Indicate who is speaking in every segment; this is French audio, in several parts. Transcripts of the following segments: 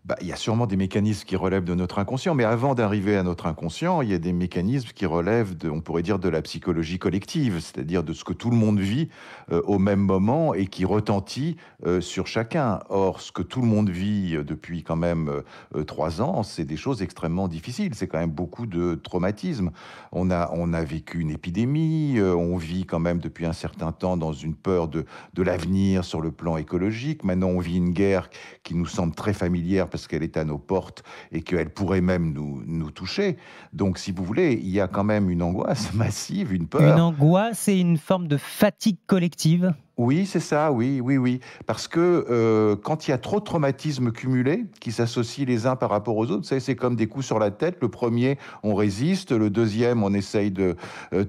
Speaker 1: Bah, il y a sûrement des mécanismes qui relèvent de notre inconscient, mais avant d'arriver à notre inconscient, il y a des mécanismes qui relèvent de, on pourrait dire, de la psychologie collective, c'est-à-dire de ce que tout le monde vit au même moment et qui retentit sur chacun. Or, ce que tout le monde vit depuis quand même 3 ans, c'est des choses extrêmement difficiles. C'est quand même beaucoup de traumatismes. On a vécu une épidémie, on vit quand même depuis un certain temps dans une peur de l'avenir sur le plan écologique. Maintenant, on vit une guerre qui nous semble très familière parce qu'elle est à nos portes et qu'elle pourrait même nous toucher. Donc, si vous voulez, il y a quand même une angoisse massive, une
Speaker 2: Une
Speaker 1: peur.
Speaker 2: angoisse et une forme de fatigue collective?
Speaker 1: Oui, c'est ça, oui, oui, oui. Parce que quand il y a trop de traumatismes cumulés qui s'associent les uns par rapport aux autres, vous savez, c'est comme des coups sur la tête. Le premier, on résiste. Le deuxième, on essaye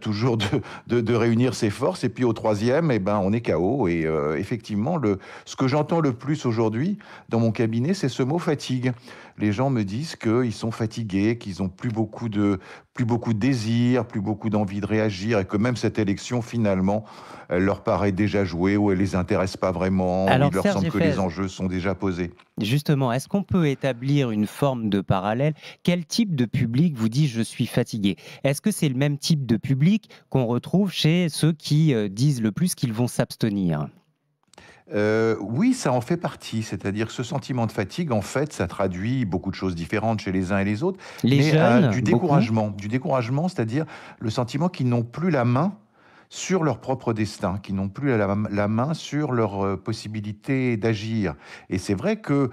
Speaker 1: toujours de réunir ses forces. Et puis au troisième, eh ben, on est KO. Et effectivement, ce que j'entends le plus aujourd'hui dans mon cabinet, c'est ce mot fatigue. Les gens me disent qu'ils sont fatigués, qu'ils ont plus beaucoup de désir, plus beaucoup d'envie de réagir, et que même cette élection, finalement, elle leur paraît déjà jouée, ou elle les intéresse pas vraiment, ou il
Speaker 2: Alors
Speaker 1: leur
Speaker 2: Serge
Speaker 1: semble que les
Speaker 2: Effès,
Speaker 1: enjeux sont déjà posés.
Speaker 2: justement, est-ce qu'on peut établir une forme de parallèle? Quel type de public vous dit: «Je suis fatigué»? Est-ce que c'est le même type de public qu'on retrouve chez ceux qui, disent le plus qu'ils vont s'abstenir?
Speaker 1: Oui, ça en fait partie. C'est-à-dire que ce sentiment de fatigue, en fait, ça traduit beaucoup de choses différentes chez les uns et les autres,
Speaker 2: Les
Speaker 1: mais
Speaker 2: jeunes, beaucoup?
Speaker 1: du découragement, c'est-à-dire le sentiment qu'ils n'ont plus la main sur leur propre destin, qui n'ont plus la main sur leur possibilité d'agir. Et c'est vrai que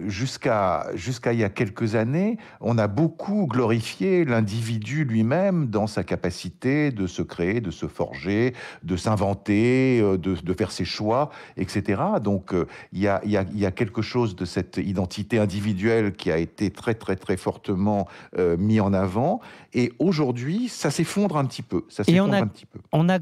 Speaker 1: jusqu'à il y a quelques années, on a beaucoup glorifié l'individu lui-même dans sa capacité de se créer, de se forger, de s'inventer, de faire ses choix, etc. Donc il y a quelque chose de cette identité individuelle qui a été très très très fortement mis en avant. Et aujourd'hui, ça s'effondre un petit peu. Ça
Speaker 2: Et on
Speaker 1: s'effondre
Speaker 2: a
Speaker 1: un petit peu.
Speaker 2: on a